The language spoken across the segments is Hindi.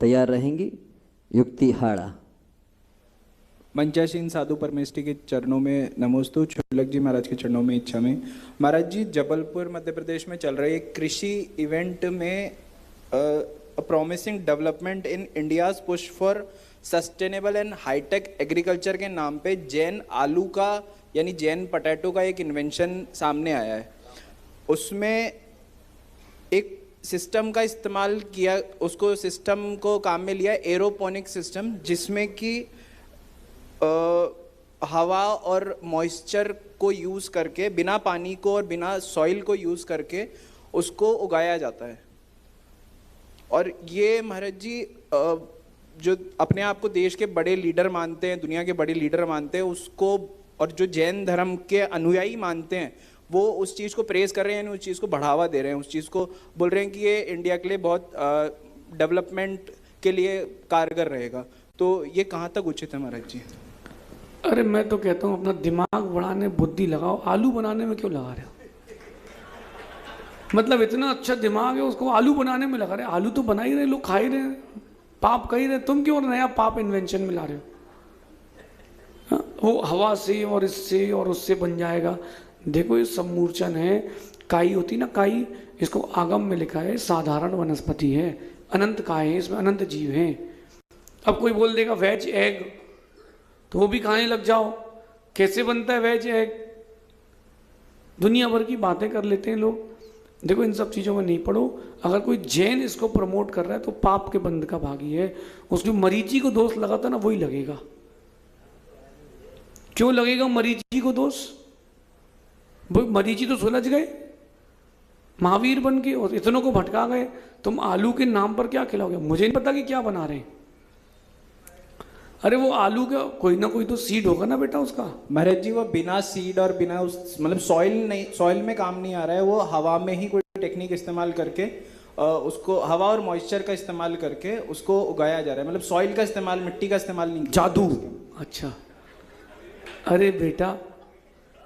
तैयार रहेंगी युक्ति हाड़ा। मंचासीन साधु परमेष्ठी के चरणों में नमोस्तु, छुलक जी महाराज के चरणों में इच्छा में। महाराज जी, जबलपुर मध्य प्रदेश में चल रहे एक कृषि इवेंट में promising development in India's push for sustainable and high tech agriculture के नाम पे जैन आलू का यानी जैन पोटैटो का एक इन्वेंशन सामने आया है। उसमें एक सिस्टम का इस्तेमाल किया, उसको सिस्टम को काम में लिया एरोपोनिक सिस्टम, जिसमें कि हवा और मॉइस्चर को यूज़ करके, बिना पानी को और बिना सॉइल को यूज़ करके उसको उगाया जाता है। और ये महाराज जी जो अपने आप को देश के बड़े लीडर मानते हैं, दुनिया के बड़े लीडर मानते हैं उसको, और जो जैन धर्म के अनुयायी मानते हैं, वो उस चीज़ को प्रेज़ कर रहे हैं, उस चीज़ को बढ़ावा दे रहे हैं, उस चीज़ को बोल रहे हैं कि ये इंडिया के लिए बहुत डेवलपमेंट के लिए कारगर रहेगा। तो ये कहाँ तक उचित है महाराज जी? अरे मैं तो कहता हूँ अपना दिमाग बढ़ाने बुद्धि लगाओ, आलू बनाने में क्यों लगा रहे हो? मतलब इतना अच्छा दिमाग है, उसको आलू बनाने में लगा रहे। आलू तो बना ही रहे, लोग खा ही रहे, पाप कह ही रहे, तुम क्यों नया पाप इन्वेंशन में ला रहे हो? वो हवा से और इससे और उससे बन जाएगा। देखो ये सम्मूर्छन है, काई होती ना काई, इसको आगम में लिखा है साधारण वनस्पति है, अनंत काय है, इसमें अनंत जीव हैं। अब कोई बोल देगा वेज एग, तो वो भी खाने लग जाओ। कैसे बनता है वेज एग? दुनिया भर की बातें कर लेते हैं लोग। देखो इन सब चीज़ों में नहीं पढ़ो। अगर कोई जैन इसको प्रमोट कर रहा है तो पाप के बंध का भागी है। उसको मरीची को दोष लगाता ना, वही लगेगा। क्यों लगेगा मरीची को दोष? वो मरीची तो सुलझ गए महावीर बन के और इतनों को भटका गए। तुम आलू के नाम पर क्या खिलाओगे? मुझे नहीं पता कि क्या बना रहे हैं। अरे वो आलू का कोई ना कोई तो सीड होगा ना बेटा उसका। महाराज जी वो बिना सीड और बिना उस मतलब सॉइल में काम नहीं आ रहा है। वो हवा में ही कोई टेक्निक इस्तेमाल करके उसको हवा और मॉइस्चर का इस्तेमाल करके उसको उगाया जा रहा है। मतलब सॉइल का इस्तेमाल, मिट्टी का इस्तेमाल नहीं। जादू। अच्छा अरे बेटा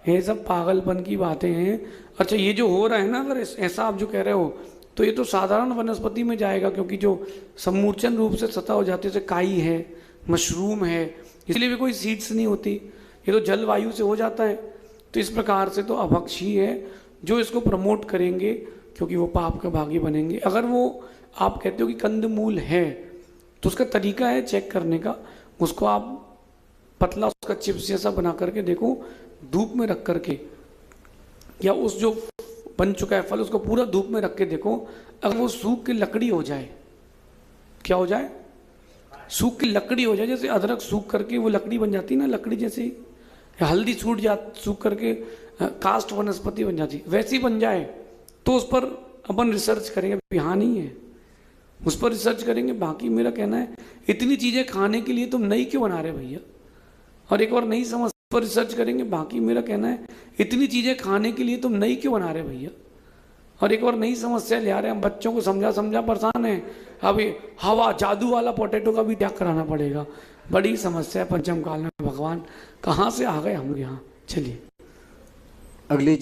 ये सब पागलपन की बातें हैं। अच्छा ये जो हो रहा है ना, अगर ऐसा आप जो कह रहे हो तो ये तो साधारण वनस्पति में जाएगा, क्योंकि जो सम्मूर्छन रूप से सतह हो जाती है, जैसे काई है, मशरूम है, इसलिए भी कोई सीड्स नहीं होती। ये तो जलवायु से हो जाता है। तो इस प्रकार से तो अभक्ष ही है जो इसको प्रमोट करेंगे, क्योंकि वो पाप के भागी बनेंगे। अगर वो आप कहते हो कि कंदमूल है तो उसका तरीका है चेक करने का। उसको आप पतला उसका चिप्स जैसा बना करके देखो, धूप में रख करके, या उस जो बन चुका है फल उसको पूरा धूप में रख के देखो। अगर वो सूख के लकड़ी हो जाए, क्या हो जाए? सूख की लकड़ी हो जाए। जैसे अदरक सूख करके वो लकड़ी बन जाती है ना, लकड़ी जैसी, हल्दी सूख करके कास्ट वनस्पति बन जाती, वैसी बन जाए तो उस पर अपन रिसर्च करेंगे। यहाँ नहीं है, उस पर रिसर्च करेंगे। बाकी मेरा कहना है इतनी चीज़ें खाने के लिए तुम नई क्यों बना रहे भैया? और एक बार नई समझ पर रिसर्च करेंगे। बाकी मेरा कहना है इतनी चीज़ें खाने के लिए तुम नई क्यों बना रहे भैया? और एक बार नई समस्या ले आ रहे हैं। हम बच्चों को समझा परेशान है। अभी हवा जादू वाला पोटैटो का भी त्याग कराना पड़ेगा। बड़ी समस्या है पंचम काल में। भगवान कहाँ से आ गए हम यहाँ? चलिए अगली जी